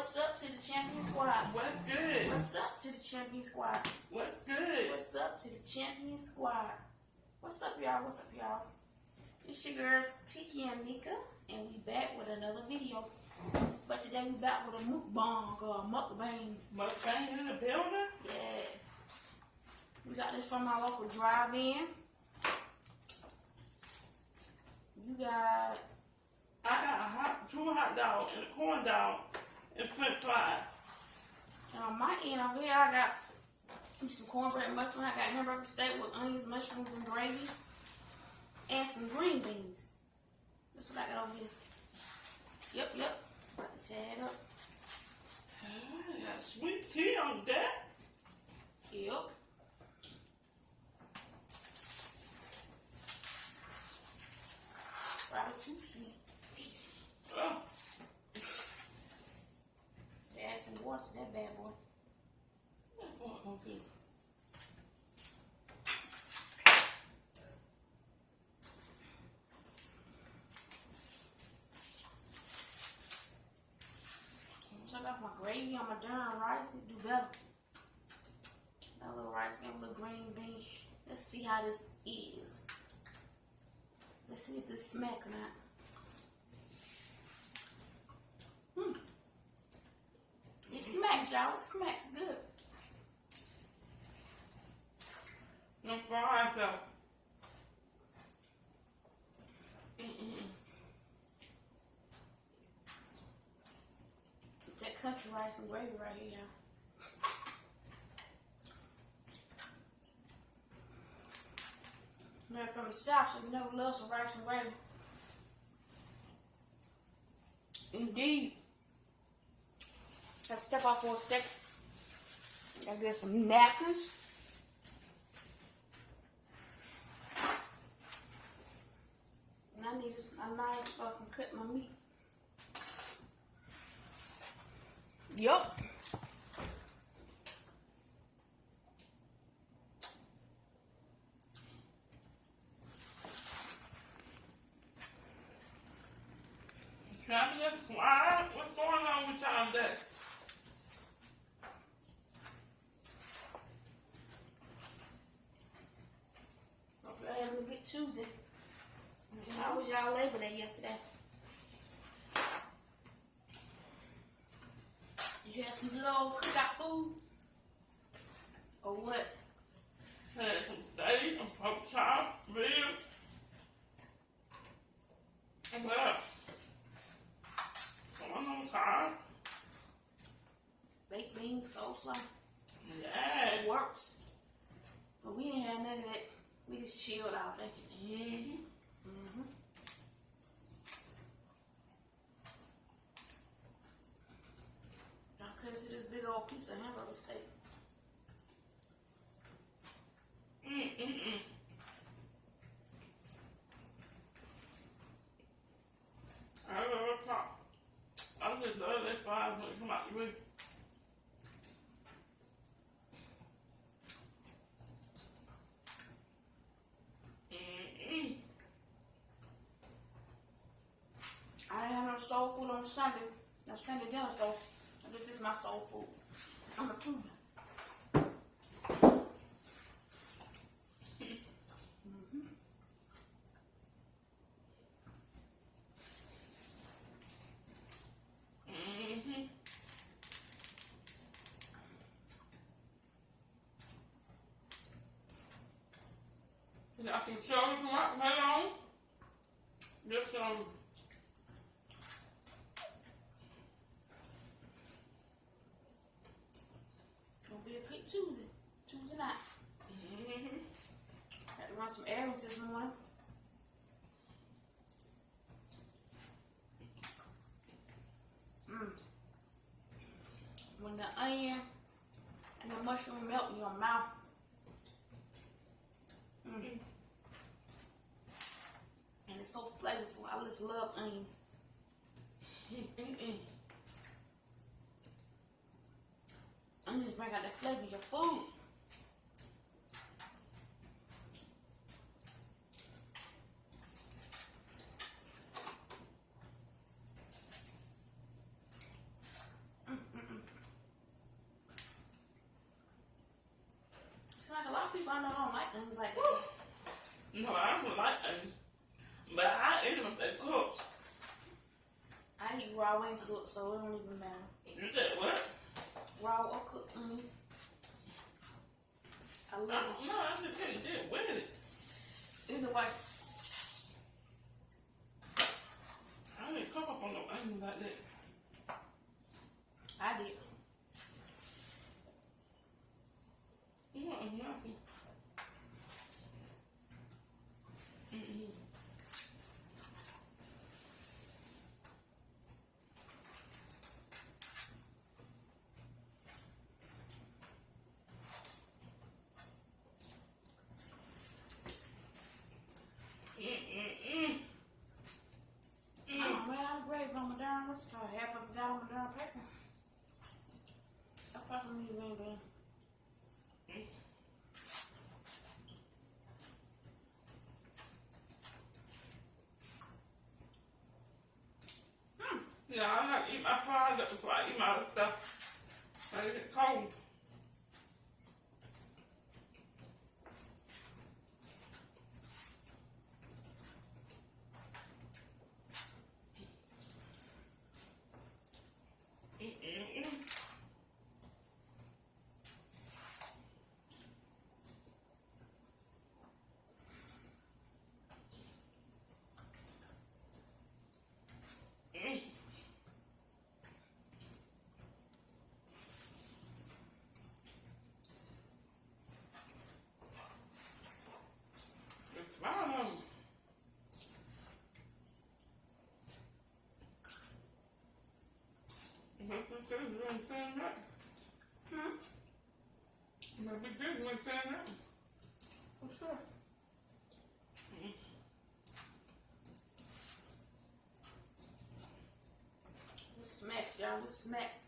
What's up to the champion squad? What's good? What's up to the champion squad? What's good? What's up to the champion squad? What's up, y'all? What's up, y'all? It's your girls, Tiki and Nika, and we back with another video. But today we back with a mukbang or mukbang. Mukbang in the building? Yeah. We got this from our local drive-in. You got... I got two hot dogs and a corn dog and french fries. On my end over here, I got some cornbread muffin. I got hamburger steak with onions, mushrooms, and gravy. And some green beans. That's what I got over here. Yep. About to add up. I got sweet tea on that. Yep. Probably too sweet. Oh. Add some water to that bad boy. That's what I'm gonna do. Check out my gravy on my darn rice. It do better. That little rice got a little green beans. Let's see how this is. Let's see if this smack or not. It smacks, y'all. It smacks good. No fries though. That country rice and gravy right here, y'all. Man, from the south, so you never love some rice and gravy. Indeed. Gotta step off for a second. Gotta get some napkins. And I need a knife so I can cut my meat. Yup. Champion squad? What's going on with y'all today? Hope y'all having a good Tuesday. How was y'all Labor Day yesterday? Did you have some good old cookout food? Or what? Had some steak and pork chop, ribs. And What else? Someone on time. baked beans, coleslaw. Yeah. It works. But we didn't have none of that. We just chilled all day. I'll cut into this big old piece of hamburger steak. I don't know what's up. I just love that fries when it come out the way. I didn't have no soul food on Sunday. No Sunday dinner, so this is my soul food. I'm a Tuesday. Got some chili from right on. Just Gonna be a good Tuesday. Tuesday night. Had to run some errands this morning. When the onion and the mushroom melt in your mouth. And it's so flavorful. I just love onions. Onions bring out that flavor in your food. like a lot of people I know don't like things like that. Woo. No, I don't like onions. But I eat them if they cook. I eat raw and cooked, so it don't even matter. You said what? Raw or cooked onion. I love it. No, I just can't get with it. Either way. I didn't cook up on no onions like that. I did. You want a muffin? Mm-mm. Oh man, I'm brave on my darn what's it called? Half I forgot on my darn paper. I probably need green bean. Yeah, I like to eat my fries up before I eat my other stuff. I get cold. It's fine. My big sister wasn't saying that. My big sister wasn't saying that. For sure. This smacks, y'all. This smacks.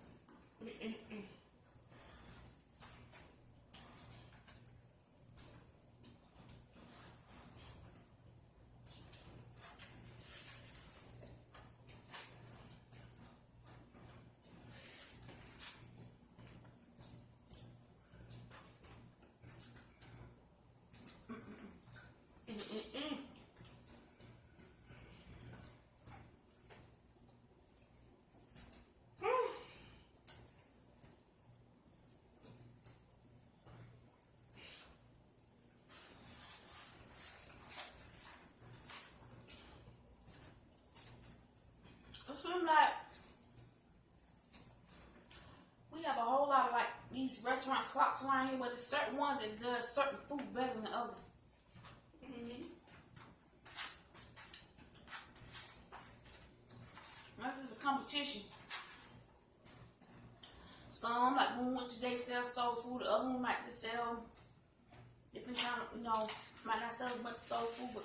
It seems like we have a whole lot of like these restaurants clocks around here, but there's certain ones that does certain food better than others. This is a competition. Some like one went today sell soul food, the other one might just sell different kind of, might not sell as much soul food, but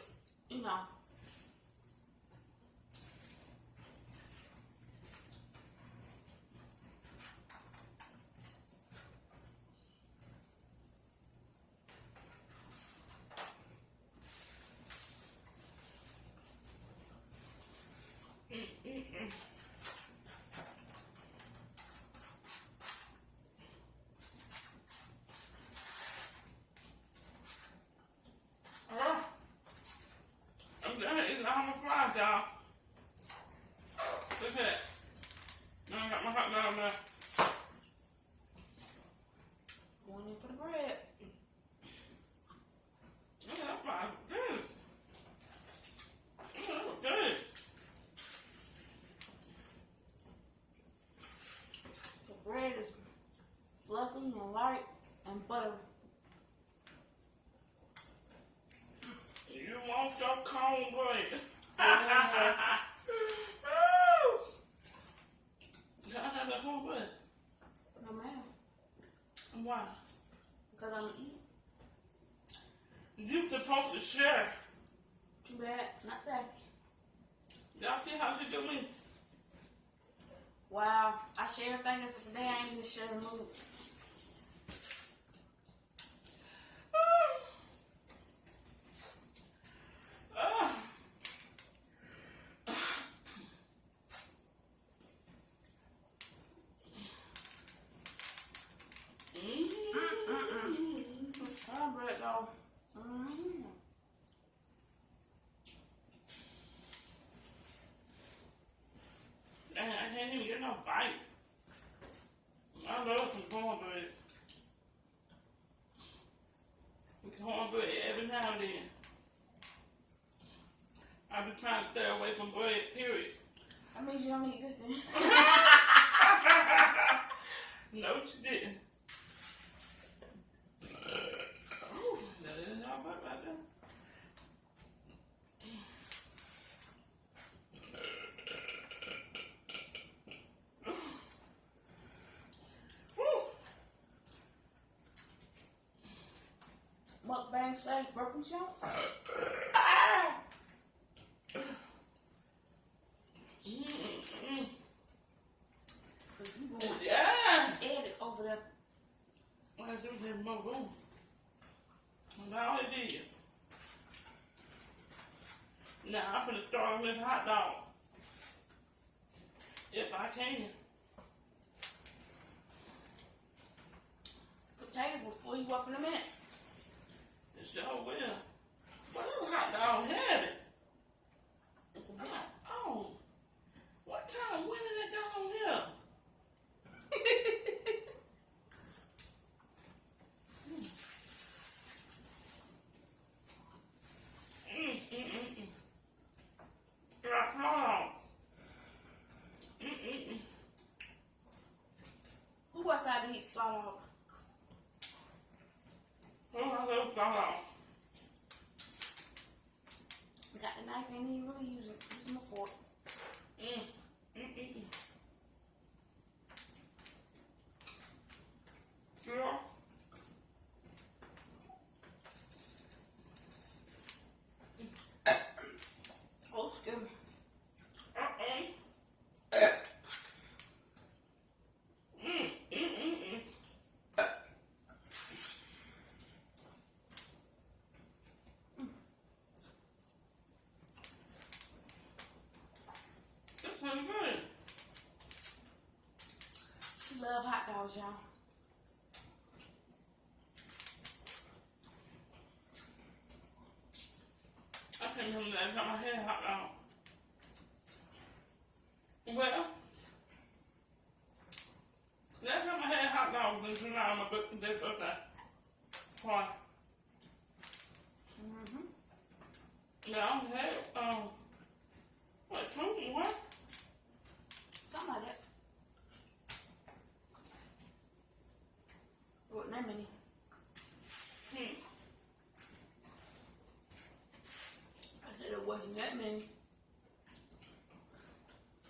I'm done eating all my fries, y'all. Look at that. Now I got my hot dog there. going in for the bread. Look at that fries. Good. That was good. The bread is fluffy and light and buttery. You want your cornbread? Yeah. Can I have that cornbread? No ma'am. And why? Because I'm eating. You supposed to share. Too bad. Not that. Y'all see how she do me? Wow. I share everything for today. I ain't even sharing the mood. a bite. I love some cornbread. Cornbread every now and then. I be trying to stay away from bread, period. That means you don't eat this then. No, she didn't. Ooh, that is how about right there. Mukbang / broken shots. Cause you going Yeah. edit over there. I do have more room. Now it is. Now I'm gonna start on this hot dog. If I can. Potatoes will fool you up in a minute. It sure will. But this hot dog heavy. It's a bit. Oh. What kind of winning they got on here? Yeah, come on. Who outside to eat slaughter hog? Oh, I love salad. Got the knife, ain't even really use it. Use my fork. Yeah. Oh, excuse me. That's pretty good. She love hot dogs, y'all. I can't remember the last time I had hot dog. Well, last time I had hot dog was in July on my birthday party. Yeah, I had, what, 2 what? Something like that. Wasn't that many. I said it wasn't that many.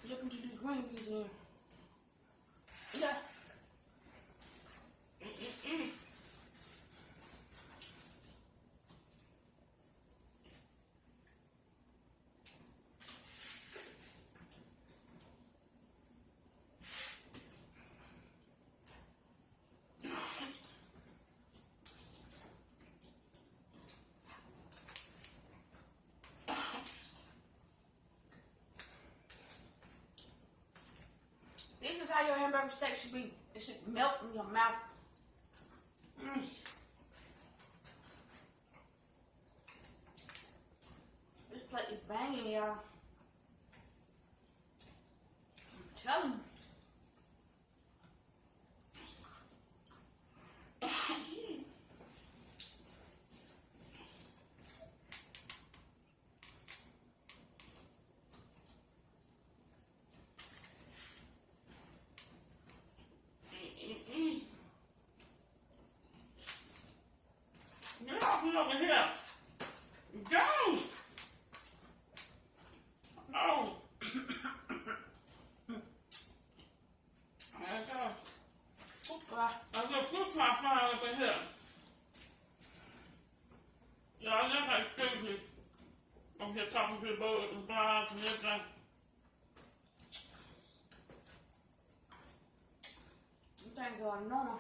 Look into these green peas in here. Yeah. This is how your hamburger steak should be. It should melt in your mouth. This plate is banging, y'all. I'm telling you. Get off me over here. Go! Oh. I got a fruit fly flying up in here. Y'all know how stupid I'm here talking to the birds and flies and everything. You think going normal.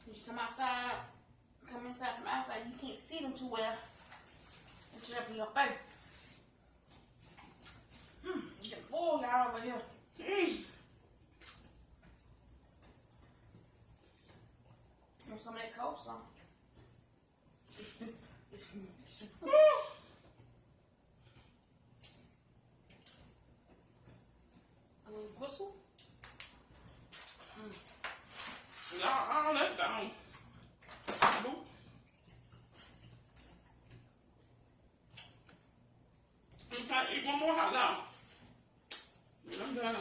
You come outside, come inside from outside, you can't see them too well. It's up in your face. You can fool y'all over here. Want some of that coleslaw? A little whistle. all that's gone. Boop. In fact, eat one more hot dog. And I'm done.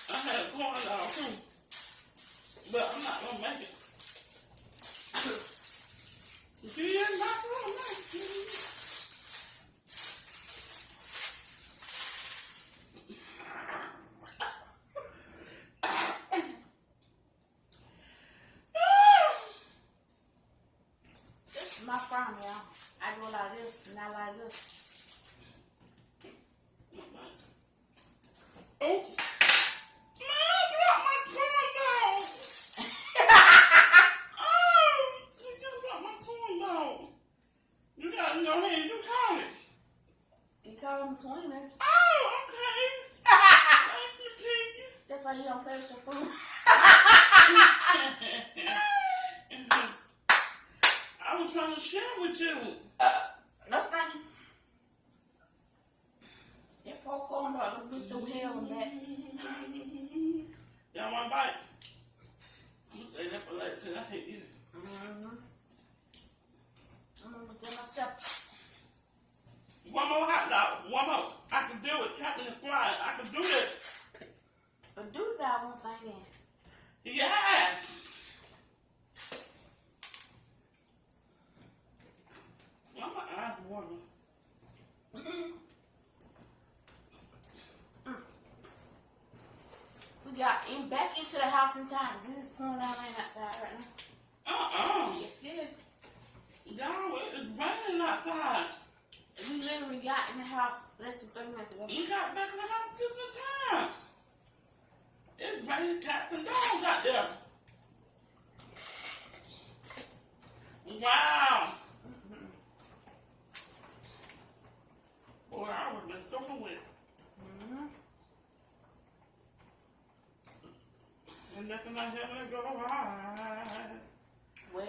I had a corn dog too, but I'm not gonna make it. See, it's not gonna make it. This is my problem, y'all. I do a lot of this and I like this. Oh, man, I dropped my corn dog. Oh, you just dropped my corn dog. You got it in your hand, you caught it. You call them between us. Oh, okay. Thank you, Piggy. That's why you don't play with your food. I was trying to share with you. No, thank you. That poor corn dog done been through hell and that. Y'all want a bite? I'm gonna say that for later because I hate you. Mm-hmm. I'm gonna do myself. One more hot dog. One more. I can do it. Captain and fly. I can do this. But do that one thing then. Yeah. Why my eyes watering? We got back into the house in time. This is pouring down rain outside right now. Yes, it is. Y'all, it's raining outside. We literally got in the house less than 3 minutes ago. You got back in the house just in time. It's raining cats and dogs out there. Wow. Boy, I would have been soaking wet. Mm-hmm. And nothing like having to go right. Well,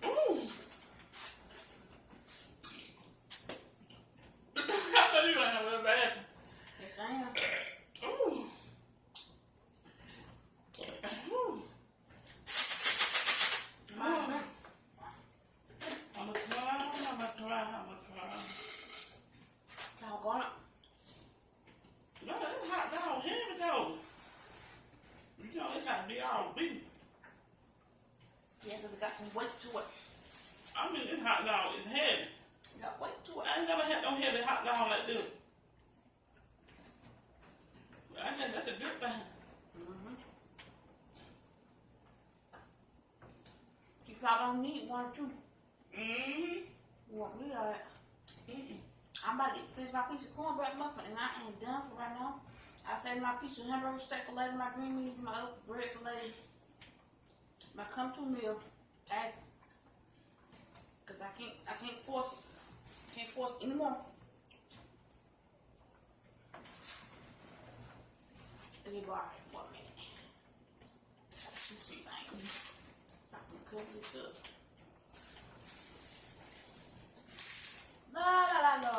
Ooh. I thought you were going to have a bad. yes, I am. Ooh. Ooh. Mm-hmm. I'm going to try. Doggone it. No, it's hot dog heavy though. You know, it's got to be all beef. Yeah, because it got some weight to it. I mean, this hot dog is heavy. It got weight to it. I ain't never had no heavy hot dog like this. But I guess that's a good thing. Mm-hmm. You probably don't need one or two. Mm-hmm. You want me all that. Mm-mm. I'm about to finish my piece of cornbread muffin, and I ain't done for right now. I saved my piece of hamburger steak for later, my green beans, my other bread for later, my come-to meal. Cause I can't force it. Can't force it anymore. Let me borrow it for a minute. Let's see things. I can cover this up. La la la la.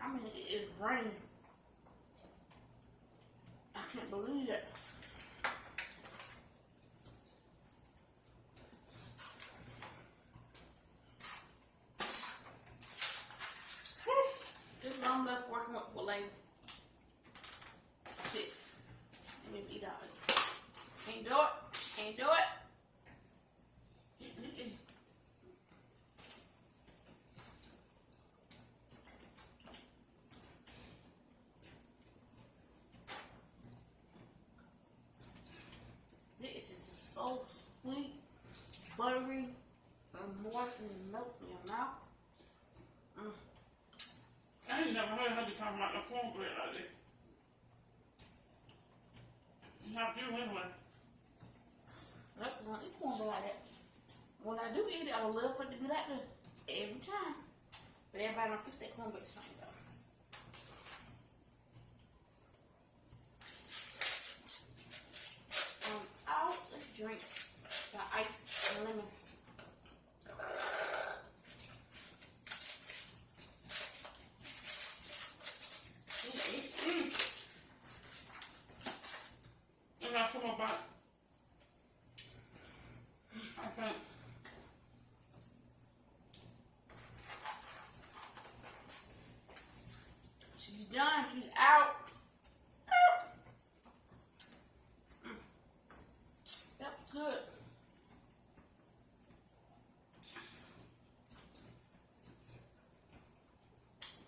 I mean, it is raining. I can't believe it. This is I'm left working with like this. Let me eat out of it. Can't do it. Can't do it. This is so sweet, buttery, and moist and milk in your mouth. I ain't never heard her be talking about no cornbread like this. Not you anyway. Look, it's going to be like that. When I do eat it, I would love for it to be like that every time. But everybody don't fix that cornbread the same though. Let's drink the ice and lemon. And I come up back. I think. She's done. She's out. That was good.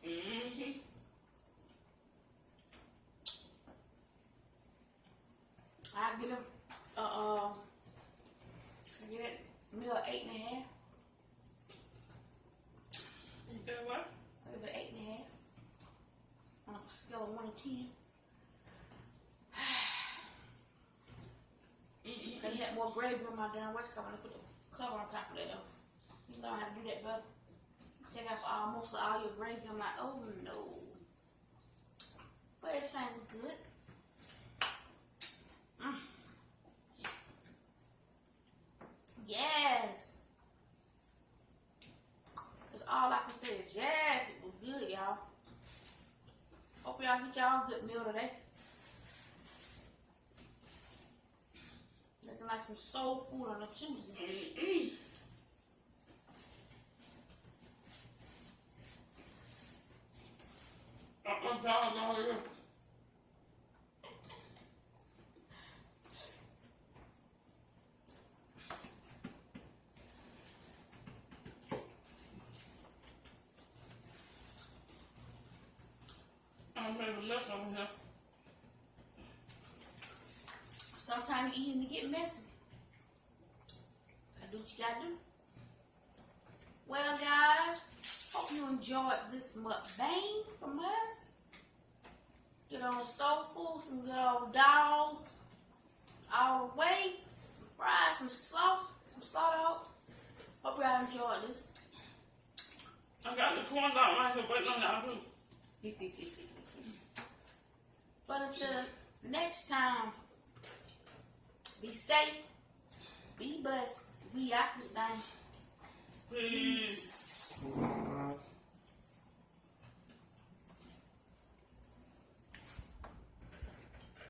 Mm-hmm. I get a meal 8.5. You said what? I give it 8.5 on a scale of 1 to 10. Cause you had more gravy on my darn what's cover. I put the cover on top of that though. You learn how to do that, brother. Take out most of all your gravy. I'm like, oh no. But everything was good. Yes. Cause all I can say is yes, it was good, y'all. Hope y'all get y'all a good meal today. Looking like some soul food on a Tuesday. Mm-mm. I'm telling all you. I'm ready left over here. Sometimes eating to get messy. Gotta do what you gotta do. Well, guys, hope you enjoyed this mukbang from us. Get on soul food, some good old dogs, all the way. Some fries, some slaughter. Hope y'all enjoyed this. I got the corn dog right here waiting on y'all too. But until next time, be safe, be blessed. We out this thing. Peace.